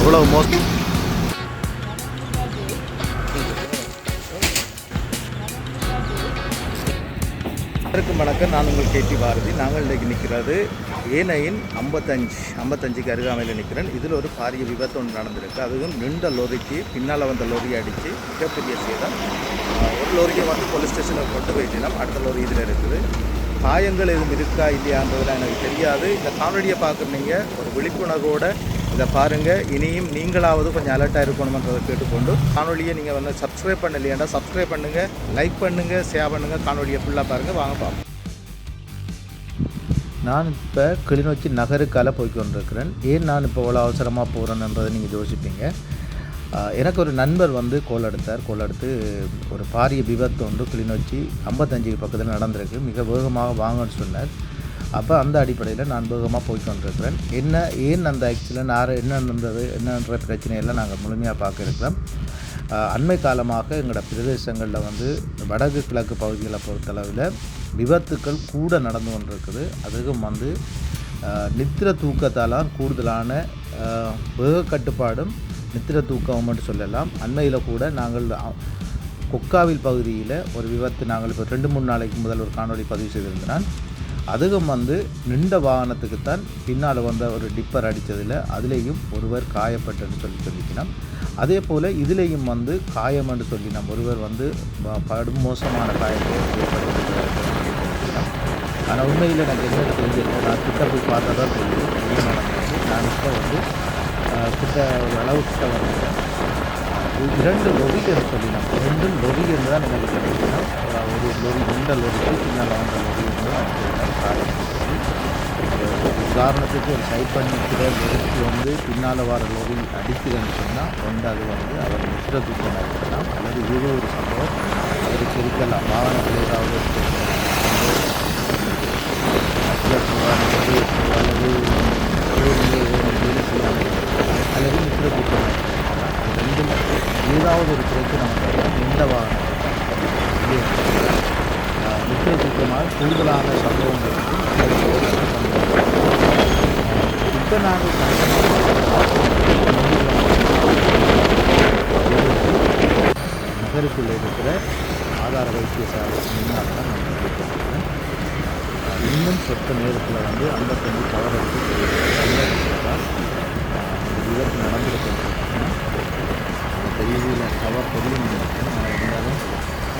எவ்வளோ மோசம் வணக்கம். நான் உங்கள் கேடி பாரதி. நாங்கள் இன்றைக்கு நிற்கிறது ஏனையின் 55க்கு அருகாமையில் நிற்கிறேன். இதில் ஒரு பாரிய விபத்து ஒன்று நடந்திருக்கு. அதுவும் நின்ற லோரிக்கு பின்னால் வந்த லோரியை அடித்து மிகப்பெரிய சேதம். ஒரு லோரியை வந்து போலீஸ் ஸ்டேஷனில் கொண்டு போயிட்டோம். அடுத்த லோரி இதில் இருக்குது. காயங்கள் எதுவும் இருக்கா இல்லையான்றதுலாம் எனக்கு தெரியாது. இந்த காணொலியை பார்க்குறீங்க ஒரு விழிப்புணர்வோடு இதை பாருங்கள். இனியும் நீங்களாவது கொஞ்சம் அலர்ட்டாக இருக்கணுமன்றதை கேட்டுக்கொண்டு காணொலியை நீங்கள் வந்து சப்ஸ்கிரைப் பண்ணலையாண்டா சப்ஸ்கிரைப் பண்ணுங்கள், லைக் பண்ணுங்கள், ஷேர் பண்ணுங்கள். காணொலியை ஃபுல்லாக பாருங்கள். வாங்க பார்ப்போம். நான் இப்போ கிளிநொச்சி நகருக்கால போய்கொண்டிருக்கிறேன். ஏன் நான் இப்போ அவ்வளோ அவசரமாக போகிறேன்ன்றதை நீங்கள் யோசிப்பீங்க. எனக்கு ஒரு நண்பர் வந்து கோல் எடுத்து ஒரு பாரிய விபத்து ஒன்று கிளிநொச்சி 55 பக்கத்தில் நடந்திருக்கு. மிக வேகமாக வாங்கன்னு சொன்னார். அப்போ அந்த அடிப்படையில் நான் வேகமாக போய்கொண்டிருக்கிறேன். ஏன் அந்த ஆக்சிடென்ட் என்ன நடந்தது என்னன்ற பிரச்சனையெல்லாம் நாங்கள் முழுமையாக பார்க்க இருக்கிறோம். அண்மை காலமாக எங்களோட பிரதேசங்களில் வந்து வடக்கு கிழக்கு பகுதிகளை பொறுத்தளவில் விபத்துக்கள் கூட நடந்து கொண்டிருக்குது. அதுக்கும் வந்து நித்திர தூக்கத்தால் கூடுதலான வேக கட்டுப்பாடும் நித்திர தூக்கம்னு சொல்லலாம். அண்மையில் கூட நாங்கள் கொக்காவில் பகுதியில் ஒரு விபத்து நாங்கள் இப்போ 2-3 நாளைக்கு முதல் ஒரு காணொலி பதிவு செய்திருந்தேன். அதுவும் வந்து நின்ற வாகனத்துக்குத்தான் பின்னால் வந்த ஒரு டிப்பர் அடித்ததில் அதுலேயும் ஒருவர் காயப்பட்டுன்னு சொல்லிக்கணும். அதே போல் இதுலேயும் வந்து காயம் என்று சொல்லினோம். ஒருவர் வந்து படும் மோசமான காயத்தை ஏற்படுத்தினார். ஆனால் உண்மையில் எனக்கு என்ன தெரிஞ்சில்லை. நான் கிட்ட போய் பார்த்தா தான் தெரியும் என்ன நடந்தது. நான் கிட்ட வந்து கிட்ட ஒரு அளவு கிட்ட வந்துட்டேன். 2 லொரிகள் சொல்லினோம். 2 லொரி என்று தான் எனக்கு கிடைக்கணும். ஒரு லொரி நின்ற லொரிக்கு பின்னால் வந்த லொரி என்று அடிச்சிருந்தார் காயம். உதாரணத்துக்கு ஒரு சைட் பண்ணிக்கிற லொரிக்கு வந்து பின்னால் வர லொரி அடிக்குதுன்னு சொன்னால் அது வந்து அவர் நித்திர தூக்கம் இருக்கலாம். அல்லது ஏதோ ஒரு சம்பவம் அவருக்கு இருக்கலாம். வாகனத்தில் ஏதாவது அல்லது வேலை செய்யாமல் அல்லது நித்திர தூக்கம் ரெண்டும் ஏதாவது ஒரு பிரச்சனை வந்தால் நின்ற வாகனம் நித்திர தூக்கமாக கூடுதலான சம்பவங்கள் இப்போ நாங்கள் நகருக்குள்ளே இருக்கிற ஆதார வைத்தியசாலை முன்னால் தான் நான் இருக்கிறேன். இன்னும் சொத்த நேரத்தில் வந்து 55 கவர் எடுத்து இந்த விபத்து நடந்திருக்கேன். பெரிய கவர் தெரியும் நினைக்கிறேன். ஆனால் இருந்தாலும்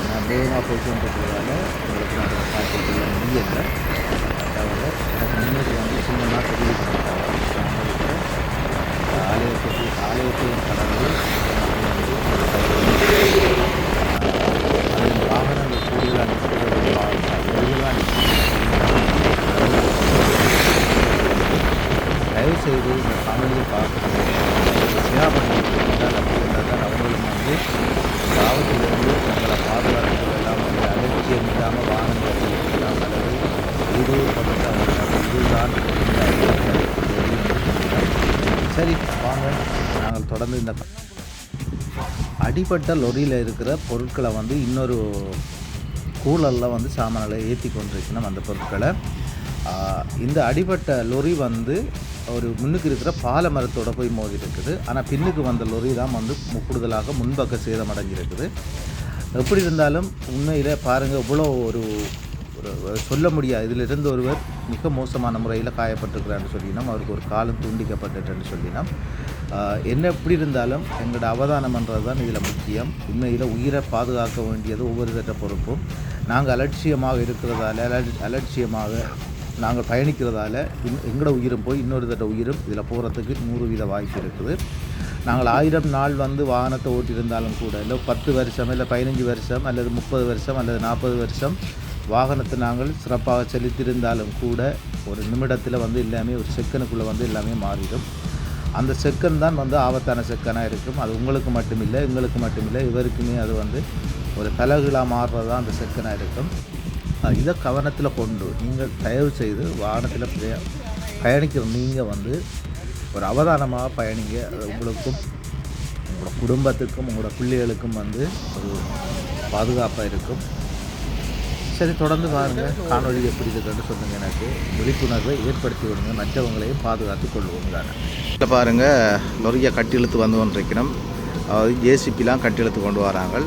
நான் வேகமாக போய்கொண்டிருக்கிறதால உங்களுக்கு நான் காட்டிக்கொள்ள முடியலை. தவிர எனக்கு முன்னாடி வந்து சின்னமாக தெரிவிக்கிறேன். ஆலயத்தையும் கடந்து அந்த வாகனங்கள் கூடுதலாக தயவு செய்து இந்த காணொலியை பார்க்குறது ஷேர் பண்ணியிருந்தால் அப்படி இருந்தால் தான் அவங்களும் வந்து ஆபத்திலிருந்து தங்களை பாதுகாப்பு எல்லாம் வந்து அலட்சியம் இல்லாமல் வாகனங்கள் எல்லாம் அல்லது இதுதான் சரி வாங்க நாங்கள் தொடர்ந்து இந்த அடிப்பட்ட லொரியில் இருக்கிற பொருட்களை வந்து இன்னொரு கூலரில் வந்து சாமானில் ஏற்றி கொண்டிருக்கணும். அந்த பொருட்களை இந்த அடிப்பட்ட லொரி வந்து ஒரு முன்னுக்கு இருக்கிற பாலை மரத்தோடு போய் மோதி இருக்குது. ஆனால் பின்னுக்கு வந்த லொரி தான் வந்து கூடுதலாக முன்பக்க சேதமடைஞ்சிருக்குது. எப்படி இருந்தாலும் உண்மையில் பாருங்கள் இவ்வளோ ஒரு சொல்ல முடியாது. இதிலிருந்து ஒருவர் மிக மோசமான முறையில் காயப்பட்டிருக்கிறான்னு சொல்லினோம். அவருக்கு ஒரு காலம் துண்டிக்கப்பட்டுன்னு சொல்லினோம். என்ன எப்படி இருந்தாலும் எங்களோட அவதானம்ன்றது தான் இதில் முக்கியம். உண்மையில் உயிரை பாதுகாக்க வேண்டியது ஒவ்வொரு தட்ட பொறுப்பும். நாங்கள் அலட்சியமாக இருக்கிறதால அலட்சியமாக நாங்கள் பயணிக்கிறதால எங்களோட உயிரும் போய் இன்னொரு தட்ட உயிரும் இதில் போகிறதுக்கு 100% வாய்ப்பு இருக்குது. நாங்கள் 1000 நாள் வந்து வாகனத்தை ஓட்டியிருந்தாலும் கூட இல்லை 10 வருஷம் இல்லை 15 வருஷம் அல்லது 30 வருஷம் அல்லது 40 வருஷம் வாகனத்தை நாங்கள் சிறப்பாக செலுத்தியிருந்தாலும் கூட ஒரு நிமிடத்தில் வந்து எல்லாமே ஒரு செகண்டுக்குள்ளே வந்து எல்லாமே மாறிடும். அந்த செகண்ட் தான் வந்து ஆபத்தான செகண்டாக இருக்கும். அது உங்களுக்கு மட்டுமில்லை எங்களுக்கு மட்டுமில்லை இவருக்குமே அது வந்து ஒரு தலைகளாக மாறுறது தான் அந்த செகண்டாக இருக்கும். இதை கவனத்தில் கொண்டு நீங்கள் தயவு செய்து வாகனத்தில் பயணிக்கிற நீங்கள் வந்து ஒரு அவதானமாக பயணிங்க. அது உங்களுக்கும் உங்களோட குடும்பத்துக்கும் உங்களோட பிள்ளைகளுக்கும் வந்து ஒரு பாதுகாப்பாக இருக்கும். சரி, தொடர்ந்து பாருங்கள். காணொலி எப்படி இருக்குன்னு சொல்லுங்கள். எனக்கு விழிப்புணர்வை ஏற்படுத்தி விடுங்க, மற்றவங்களையும் பாதுகாத்து கொள்வோம் தானே. இப்போ பாருங்கள், லொரியை கட்டி இழுத்து வந்து கொண்டிருக்கணும். அதாவது ஜேசிபிலாம் கட்டி இழுத்து கொண்டு வராங்க.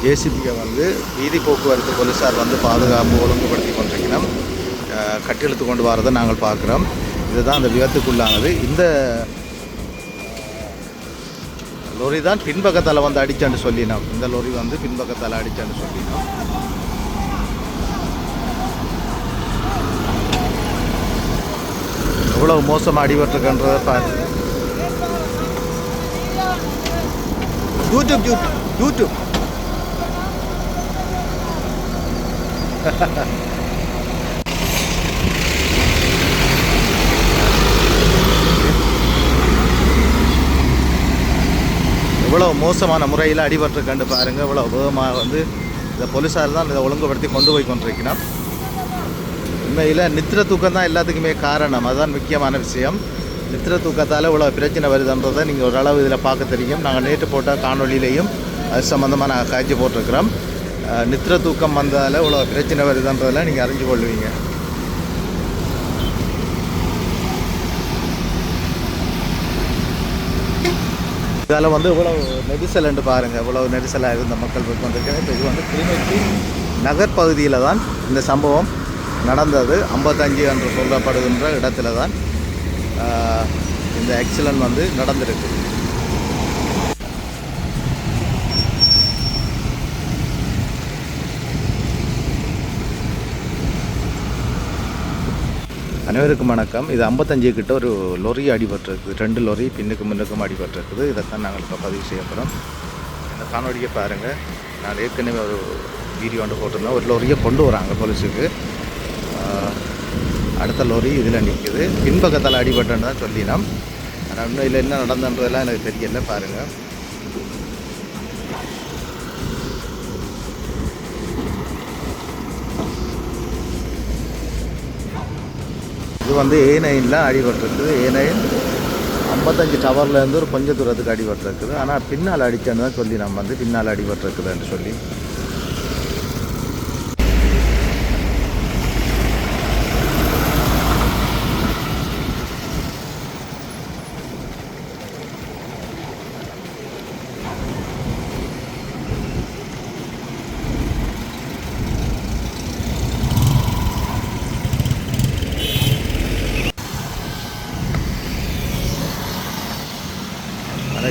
ஜேசிபியை வந்து வீதி போக்குவரத்து போலீஸார் வந்து பாதுகாப்பு ஒழுங்குபடுத்தி கொண்டிருக்கணும். கட்டியெழுத்து கொண்டு வரதை நாங்கள் பார்க்குறோம். இதுதான் அந்த விபத்துக்குள்ளானது. இந்த லொரி தான் பின்பக்கத்தால் வந்து அடித்தான்னு சொல்லினோம். இந்த லொரி வந்து பின்பக்கத்தால் அடித்தான்னு சொல்லினோம். எவ்வளோ மோசமாக அடிபட்டிருக்கன்றதை பாருங்க. யூடியூப் எவ்வளோ மோசமான முறையில் அடிபட்டிருக்கண்டு பாருங்கள். இவ்வளோ வேகமாக வந்து இந்த போலீஸார் தான் இதை ஒழுங்குபடுத்தி கொண்டு போய் கொண்டிருக்கணும். உண்மையில் நித்திர தூக்கம் தான் எல்லாத்துக்குமே காரணம். அதுதான் முக்கியமான விஷயம். நித்திர தூக்கத்தால் இவ்வளோ பிரச்சனை வருதுன்றதை நீங்கள் ஓரளவு இதில் பார்க்க தெரியும். நாங்கள் நேற்று போட்ட காணொலியிலையும் அது சம்மந்தமாக நாங்கள் காய்ச்சி போட்டிருக்கிறோம். நித்திர தூக்கம் வந்ததால் இவ்வளோ பிரச்சனை வருதுன்றதில் நீங்கள் அறிஞ்சு கொள்வீங்க. இதால் வந்து இவ்வளோ நெரிசல்ண்டு பாருங்கள். இவ்வளோ நெரிசலாக இருந்த மக்கள் போய் கொண்டிருக்கேன். இப்போ இது வந்து கிளிநொச்சி நகர்பகுதியில் தான் இந்த சம்பவம் நடந்தது. 55 என்று சொல்லப்படுகின்ற இடத்துல தான் இந்த ஆக்சிடென்ட் வந்து நடந்திருக்கு. அனைவருக்கும் வணக்கம். இது 55 கிட்ட ஒரு லொரி அடிபட்டிருக்குது. 2 லொரி பின்னுக்கும் முன்னுக்கும் அடிபட்டிருக்குது. இதைத்தான் நாங்கள் இப்போ பதிவு செய்ய போகிறோம். இந்த காணொலியை பாருங்கள். நான் ஏற்கனவே ஒரு வீடியோ ஒன்று போட்டிருந்தேன். ஒரு லொரியை கொண்டு வராங்க போலீஸுக்கு. அடுத்த லொரி இதில் நிற்குது. பின்பக்கத்தால் அடிபட்டுன்னு தான் சொல்லினோம். ஆனால் இன்னும் இதில் என்ன நடந்தன்றதெல்லாம் எனக்கு தெரியல. பாருங்கள். இது வந்து A9 அடிபட்டிருக்குது. A9 55 டவர்லேருந்து ஒரு கொஞ்சம் தூரத்துக்கு அடிபட்டிருக்குது. ஆனால் பின்னால் அடித்தான்னு தான் சொல்லி நம்ம வந்து பின்னால் அடிபட்டிருக்குதுன்னு சொல்லி.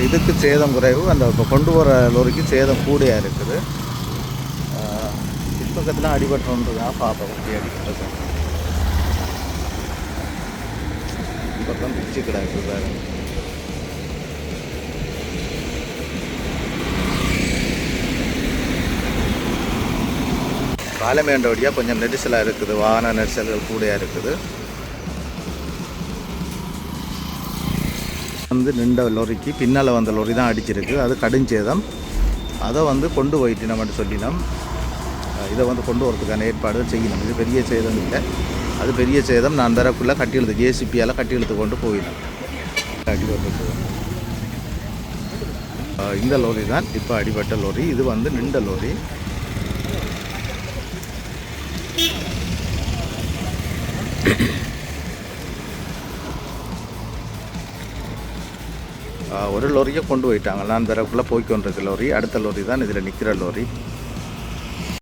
இதுக்கு சேதம் குறைவு. அந்த இப்போ கொண்டு வர லோரிக்கு சேதம் கூடையாக இருக்குது. பின்பக்கத்தில் அடிபட்டுறதுதான் பார்ப்போம். இப்படி அடிபட்டு பக்கம் பிச்சு கிடக்கு பாரு. காலமேண்ட வழியாக கொஞ்சம் நெரிசலாக இருக்குது. வாகன நெரிசல்கள் கூடையாக இருக்குது. வந்து நின்ற லொரிக்கு பின்னால் வந்த லொரி தான் அடிச்சிருக்கு. அது கடுஞ்சேதம். அதை வந்து கொண்டு போயிட்டு நம்ம சொல்லினோம். இதை வந்து கொண்டு வரதுக்கான ஏற்பாடுகள் செய்யணும். இது பெரிய சேதம் இல்லை. அது பெரிய சேதம். நான் தரக்குள்ளே கட்டி இழுத்து ஜேசிபியால் கட்டி இழுத்து கொண்டு போயினோம். அடிபட்டு இந்த லொரி தான் இப்போ அடிபட்ட லொரி. இது வந்து நின்ற லொரி. ஒரு லொரியை கொண்டு போயிட்டாங்க. நான் தரக்குள்ளே போய்க்கொண்டிருக்க லொரி. அடுத்த லொரி தான் இதில் நிற்கிற லொரி.